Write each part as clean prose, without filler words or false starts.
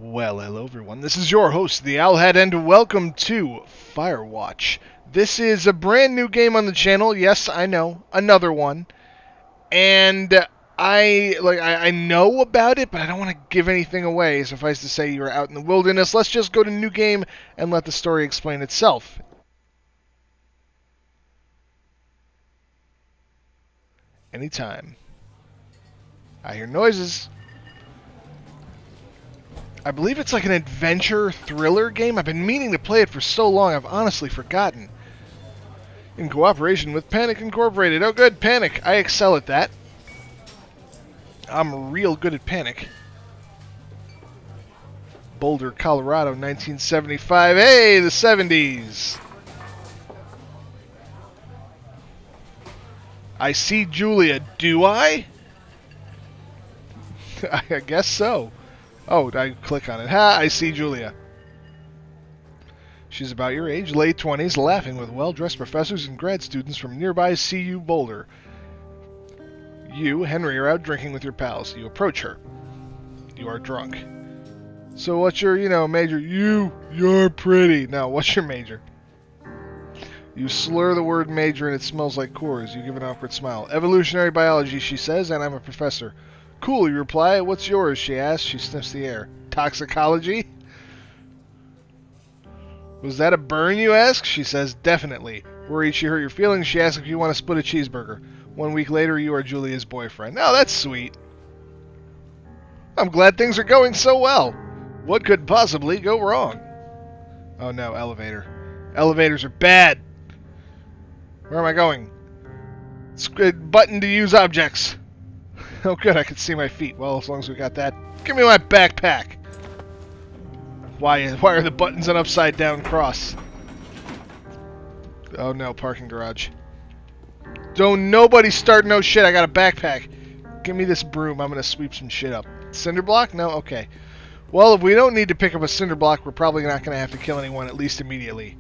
Well, hello everyone. This is your host, TheOwlHat, and welcome to Firewatch. This is a brand new game on the channel. Yes, I know, another one. And I know about it, but I don't want to give anything away. Suffice to say, you're out in the wilderness. Let's just go to new game and let the story explain itself. Anytime. I hear noises. I believe it's like an adventure thriller game. I've been meaning to play it for so long, I've honestly forgotten. In cooperation with Panic Incorporated. Oh good, Panic. I excel at that. I'm real good at Panic. Boulder, Colorado, 1975. Hey, the 70s. I see Julia. Do I? I guess so. Oh, I click on it. Ha, I see Julia. She's about your age, late 20s, laughing with well-dressed professors and grad students from nearby CU Boulder. You, Henry, are out drinking with your pals. You approach her. You are drunk. So what's your, major? You're pretty. No, what's your major? You slur the word major and it smells like Coors. You give an awkward smile. Evolutionary biology, she says, and I'm a professor. Cool, you reply. What's yours, she asks. She sniffs the air. Toxicology? Was that a burn, you ask? She says, definitely. Worried she hurt your feelings, she asks if you want to split a cheeseburger. 1 week later, you are Julia's boyfriend. Oh, that's sweet. I'm glad things are going so well. What could possibly go wrong? Oh no, elevator. Elevators are bad. Where am I going? Button to use objects. Oh good, I can see my feet. Well, as long as we got that. Give me my backpack. Why are the buttons an upside down cross? Oh no, parking garage. Don't nobody start no shit, I got a backpack. Give me this broom, I'm gonna sweep some shit up. Cinder block? No? Okay. Well, if we don't need to pick up a cinder block, we're probably not gonna have to kill anyone, at least immediately.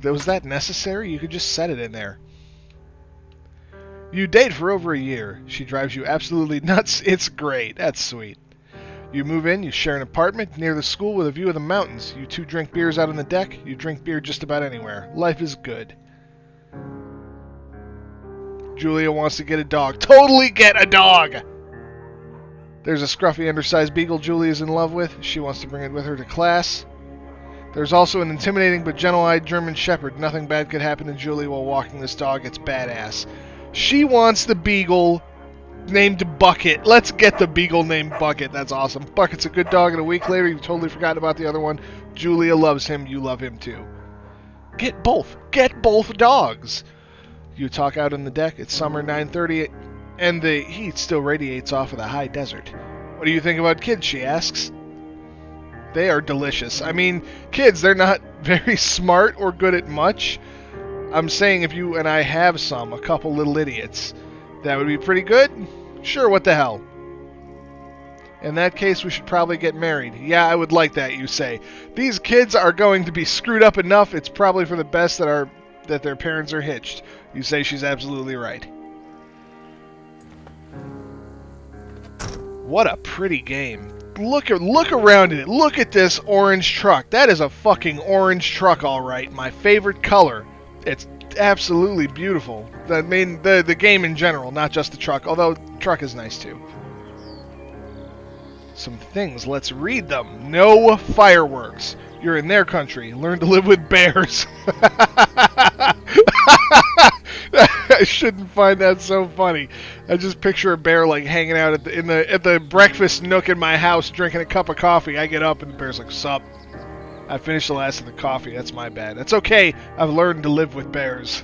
Was that necessary? You could just set it in there. You date for over a year. She drives you absolutely nuts. It's great. That's sweet. You move in, you share an apartment near the school with a view of the mountains. You two drink beers out on the deck. You drink beer just about anywhere. Life is good. Julia wants to get a dog. Totally get a dog! There's a scruffy, undersized beagle Julia's in love with. She wants to bring it with her to class. There's also an intimidating but gentle-eyed German shepherd. Nothing bad could happen to Julia while walking this dog. It's badass. She wants the beagle named Bucket. Let's get the beagle named Bucket. That's awesome. Bucket's a good dog, and a week later you've totally forgotten about the other one. Julia loves him. You love him too. Get both. Get both dogs. You talk out on the deck. It's summer, 9:30, and the heat still radiates off of the high desert. What do you think about kids, she asks. They are delicious. I mean, kids, they're not very smart or good at much. I'm saying if you and I have a couple little idiots, that would be pretty good? Sure, what the hell? In that case, we should probably get married. Yeah, I would like that, you say. These kids are going to be screwed up enough, it's probably for the best that their parents are hitched. You say she's absolutely right. What a pretty game. Look around in it. Look at this orange truck. That is a fucking orange truck, all right. My favorite color. It's absolutely beautiful. I mean, the game in general, not just the truck, although the truck is nice too. Some things, let's read them. No fireworks. You're in their country. Learn to live with bears. I shouldn't find that so funny. I just picture a bear like hanging out at the breakfast nook in my house drinking a cup of coffee. I get up and the bear's like, sup? I finished the last of the coffee. That's my bad. That's okay. I've learned to live with bears.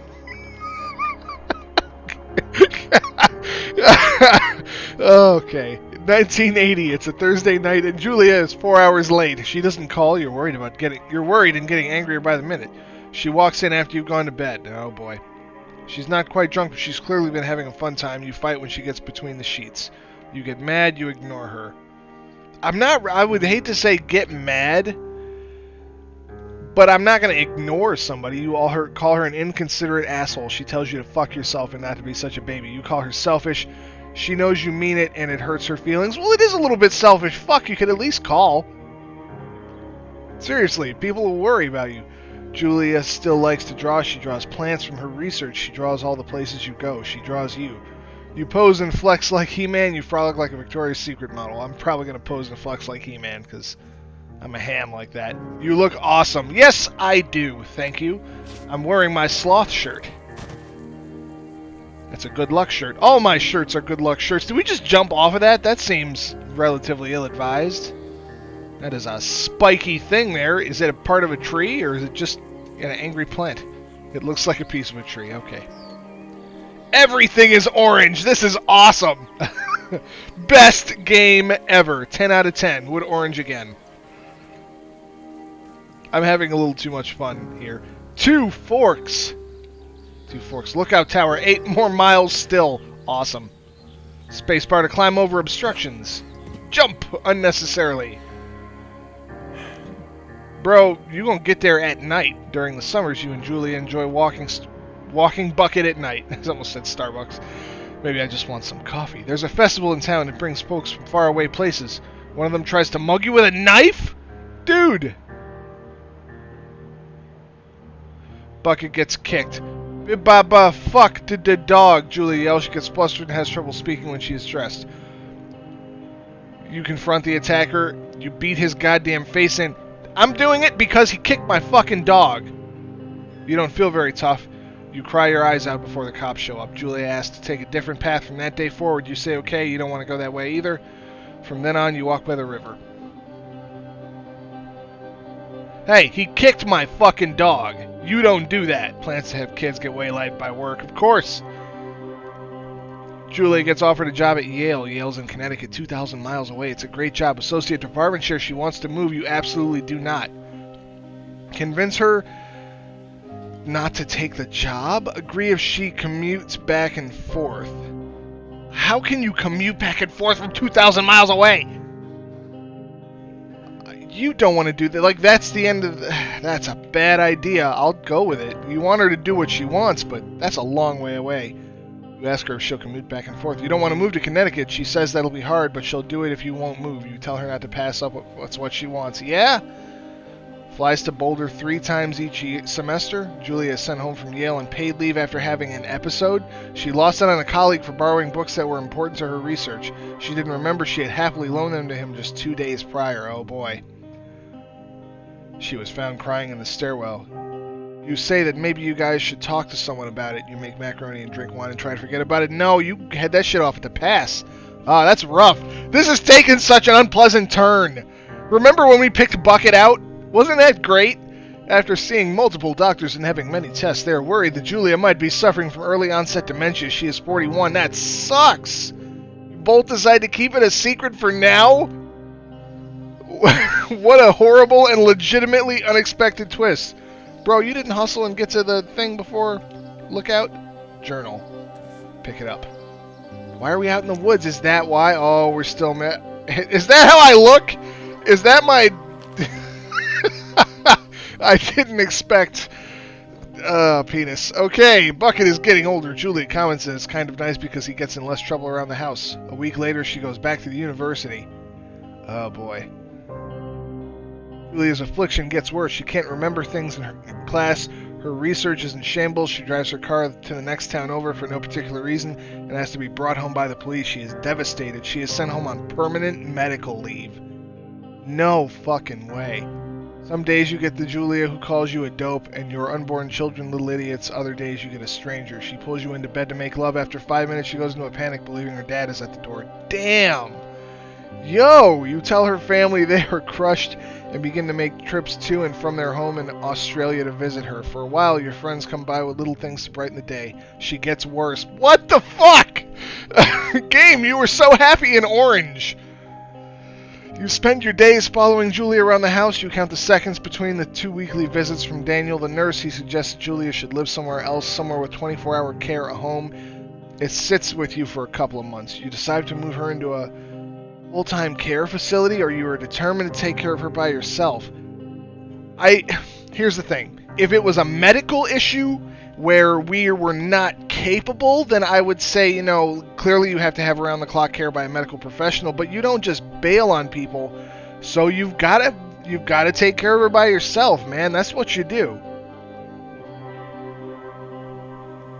Okay. 1980. It's a Thursday night, and Julia is 4 hours late. She doesn't call. You're worried and getting angrier by the minute. She walks in after you've gone to bed. Oh boy. She's not quite drunk, but she's clearly been having a fun time. You fight when she gets between the sheets. You get mad. You ignore her. I would hate to say get mad. But I'm not going to ignore somebody. You call her an inconsiderate asshole. She tells you to fuck yourself and not to be such a baby. You call her selfish. She knows you mean it and it hurts her feelings. Well, it is a little bit selfish. Fuck, you could at least call. Seriously, people will worry about you. Julia still likes to draw. She draws plants from her research. She draws all the places you go. She draws you. You pose and flex like He-Man. You frolic like a Victoria's Secret model. I'm probably going to pose and flex like He-Man because I'm a ham like that. You look awesome. Yes, I do. Thank you. I'm wearing my sloth shirt. That's a good luck shirt. All my shirts are good luck shirts. Did we just jump off of that? That seems relatively ill-advised. That is a spiky thing there. Is it a part of a tree, or is it just an angry plant? It looks like a piece of a tree. Okay. Everything is orange. This is awesome. Best game ever. 10 out of 10. Would orange again. I'm having a little too much fun here. 2 forks. 2 forks. Lookout tower. 8 more miles still. Awesome. Spacebar to climb over obstructions. Jump unnecessarily. Bro, you gonna get there at night. During the summers, you and Julia enjoy walking bucket at night. I almost said Starbucks. Maybe I just want some coffee. There's a festival in town that brings folks from faraway places. One of them tries to mug you with a knife? Dude! Bucket gets kicked. Baba, fuck the dog, Julia yells. She gets flustered and has trouble speaking when she is stressed. You confront the attacker. You beat his goddamn face in. I'm doing it because he kicked my fucking dog. You don't feel very tough. You cry your eyes out before the cops show up. Julia asks to take a different path from that day forward. You say okay, you don't want to go that way either. From then on, you walk by the river. Hey, he kicked my fucking dog. You don't do that. Plans to have kids get waylaid by work. Of course. Julia gets offered a job at Yale. Yale's in Connecticut, 2,000 miles away. It's a great job. Associate department chair. She wants to move. You absolutely do not. Convince her not to take the job. Agree if she commutes back and forth. How can you commute back and forth from 2,000 miles away? You don't want to do that. Like, that's the end of... That's a bad idea. I'll go with it. You want her to do what she wants, but that's a long way away. You ask her if she'll commute back and forth. You don't want to move to Connecticut. She says that'll be hard, but she'll do it if you won't move. You tell her not to pass up what's what she wants. Yeah? Flies to Boulder 3 times each semester. Julia is sent home from Yale on paid leave after having an episode. She lost it on a colleague for borrowing books that were important to her research. She didn't remember she had happily loaned them to him just 2 days prior. Oh boy. She was found crying in the stairwell. You say that maybe you guys should talk to someone about it. You make macaroni and drink wine and try to forget about it. No, you had that shit off at the pass. Ah, that's rough. This has taken such an unpleasant turn. Remember when we picked Bucket out? Wasn't that great? After seeing multiple doctors and having many tests, they are worried that Julia might be suffering from early onset dementia. She is 41. That sucks. You both decide to keep it a secret for now? What a horrible and legitimately unexpected twist. Bro, you didn't hustle and get to the thing before? Lookout? Journal. Pick it up. Why are we out in the woods? Is that why? Oh, we're still met. Is that how I look? Is that my... I didn't expect... penis. Okay, Bucket is getting older. Julia comments that it's kind of nice because he gets in less trouble around the house. A week later, she goes back to the university. Oh, boy. Julia's affliction gets worse. She can't remember things in her class. Her research is in shambles. She drives her car to the next town over for no particular reason and has to be brought home by the police. She is devastated. She is sent home on permanent medical leave. No fucking way. Some days you get the Julia who calls you a dope and your unborn children little idiots. Other days you get a stranger. She pulls you into bed to make love. After 5 minutes she goes into a panic believing her dad is at the door. Damn! Yo! You tell her family they are crushed and begin to make trips to and from their home in Australia to visit her. For a while, your friends come by with little things to brighten the day. She gets worse. What the fuck? Game, you were so happy in orange. You spend your days following Julia around the house. You count the seconds between the 2 weekly visits from Daniel, the nurse. He suggests Julia should live somewhere else, somewhere with 24-hour care, a home. It sits with you for a couple of months. You decide to move her into a full-time care facility, or you are determined to take care of her by yourself. Here's the thing. If it was a medical issue where we were not capable, then I would say, you know, clearly you have to have around-the-clock care by a medical professional, but you don't just bail on people, so you've got to You've got to take care of her by yourself, man. That's what you do.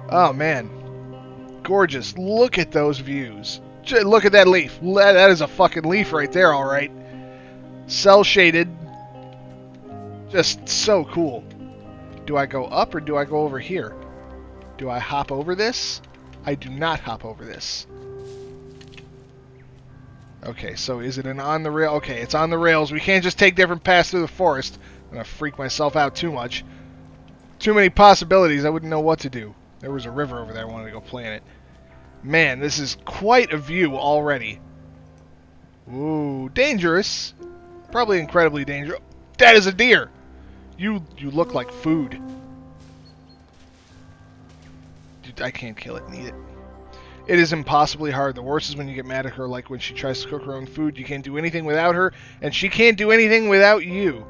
Oh, man. Gorgeous. Look at those views. Look at that leaf. That is a fucking leaf right there, all right. Cell shaded. Just so cool. Do I go up or do I go over here? Do I hop over this? I do not hop over this. Okay, so is it an on the rail? Okay, it's on the rails. We can't just take different paths through the forest. I'm going to freak myself out too much. Too many possibilities. I wouldn't know what to do. There was a river over there. I wanted to go play in it. Man, this is quite a view already. Ooh, dangerous. Probably incredibly dangerous. That is a deer. You look like food. Dude, I can't kill it and eat it. It is impossibly hard. The worst is when you get mad at her, like when she tries to cook her own food. You can't do anything without her, and she can't do anything without you.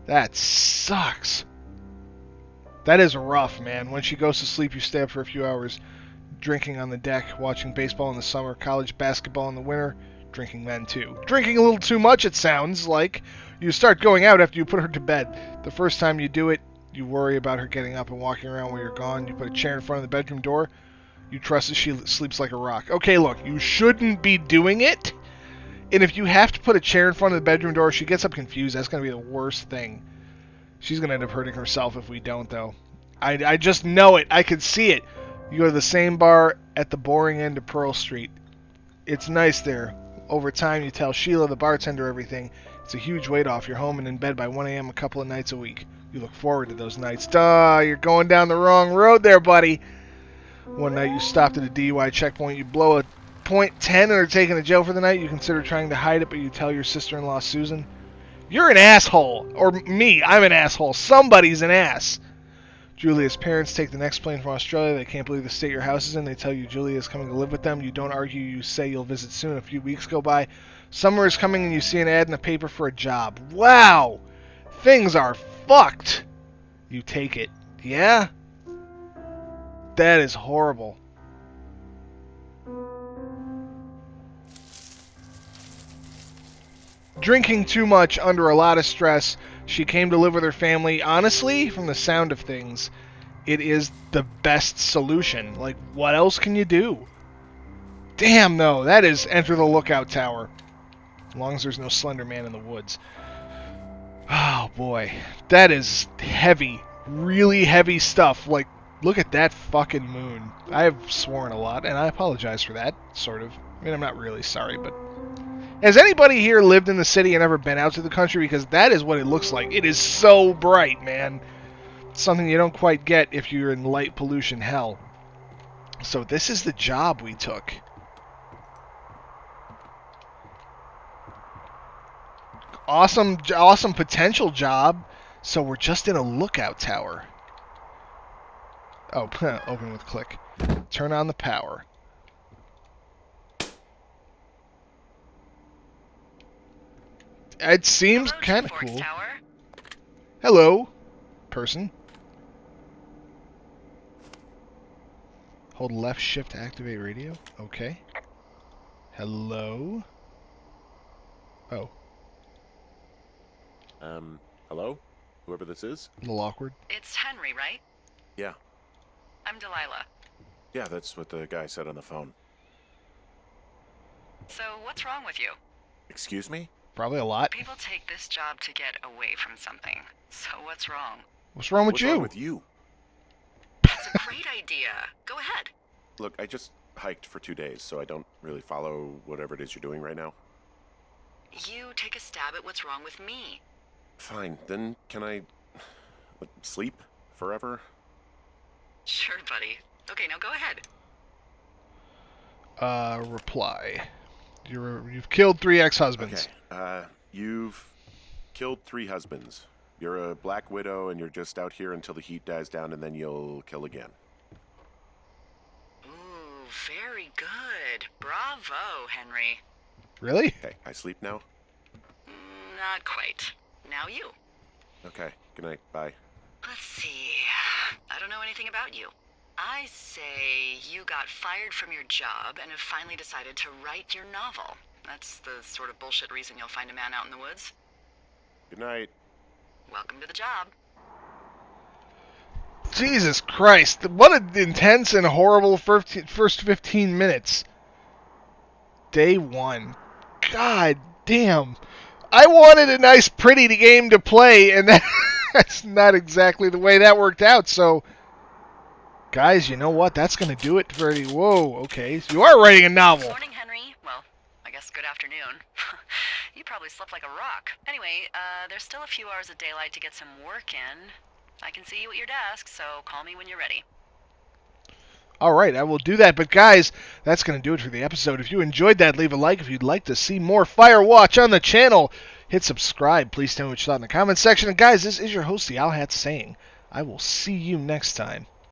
That sucks. That is rough, man. When she goes to sleep, you stay up for a few hours, drinking on the deck, watching baseball in the summer, college basketball in the winter, drinking then too. Drinking a little too much, it sounds like. You start going out after you put her to bed. The first time you do it, you worry about her getting up and walking around while you're gone. You put a chair in front of the bedroom door. You trust that she sleeps like a rock. Okay, look, you shouldn't be doing it. And if you have to put a chair in front of the bedroom door, she gets up confused. That's going to be the worst thing. She's going to end up hurting herself if we don't, though. I just know it. I could see it. You go to the same bar at the boring end of Pearl Street. It's nice there. Over time, you tell Sheila, the bartender, everything. It's a huge weight off. You're home and in bed by 1 a.m. a couple of nights a week. You look forward to those nights. Duh, you're going down the wrong road there, buddy. One night you stopped at a DUI checkpoint. You blow a .10 and are taken to jail for the night. You consider trying to hide it, but you tell your sister-in-law, Susan. You're an asshole. Or me, I'm an asshole. Somebody's an ass. Julia's parents take the next plane from Australia. They can't believe the state your house is in. They tell you Julia is coming to live with them. You don't argue. You say you'll visit soon. A few weeks go by. Summer is coming and you see an ad in the paper for a job. Wow! Things are fucked. You take it. Yeah? That is horrible. Drinking too much under a lot of stress. She came to live with her family. Honestly, from the sound of things, it is the best solution. Like, what else can you do? Damn, though. That is Enter the Lookout Tower. As long as there's no Slender Man in the woods. Oh, boy. That is heavy. Really heavy stuff. Like, look at that fucking moon. I've sworn a lot, and I apologize for that, sort of. I mean, I'm not really sorry, but... Has anybody here lived in the city and ever been out to the country? Because that is what it looks like. It is so bright, man. It's something you don't quite get if you're in light pollution hell. So this is the job we took. Awesome potential job. So we're just in a lookout tower. Oh, open with click. Turn on the power. It seems kind of cool. Tower. Hello, person. Hold left shift to activate radio. Okay. Hello. Oh. Hello? Whoever this is? A little awkward. It's Henry, right? Yeah. I'm Delilah. Yeah, that's what the guy said on the phone. So, what's wrong with you? Excuse me? Probably a lot. People take this job to get away from something. So, what's wrong? What's wrong with What's you? wrong with you? That's a great idea. Go ahead. Look, I just hiked for 2 days, so I don't really follow whatever it is you're doing right now. You take a stab at what's wrong with me. Fine, then can I... sleep? Forever? Sure, buddy. Okay, now go ahead. Reply. You've killed 3 ex-husbands. Okay, you've killed 3 husbands. You're a black widow and you're just out here until the heat dies down and then you'll kill again. Ooh, very good. Bravo, Henry. Really? Okay, I sleep now? Not quite. Now you. Okay, good night, bye. Let's see. I don't know anything about you. I say you got fired from your job and have finally decided to write your novel. That's the sort of bullshit reason you'll find a man out in the woods. Good night. Welcome to the job. Jesus Christ. What an intense and horrible first 15 minutes. Day 1. God damn. I wanted a nice, pretty game to play, and that's not exactly the way that worked out. So, guys, you know what? That's going to do it for... Whoa, okay. So you are writing a novel. Morning, Henry. Well, I guess good afternoon. You probably slept like a rock. Anyway, there's still a few hours of daylight to get some work in. I can see you at your desk, so call me when you're ready. All right, I will do that. But guys, that's going to do it for the episode. If you enjoyed that, leave a like. If you'd like to see more Firewatch on the channel, hit subscribe. Please tell me what you thought in the comments section. And guys, this is your host, TheOwlHat, saying I will see you next time.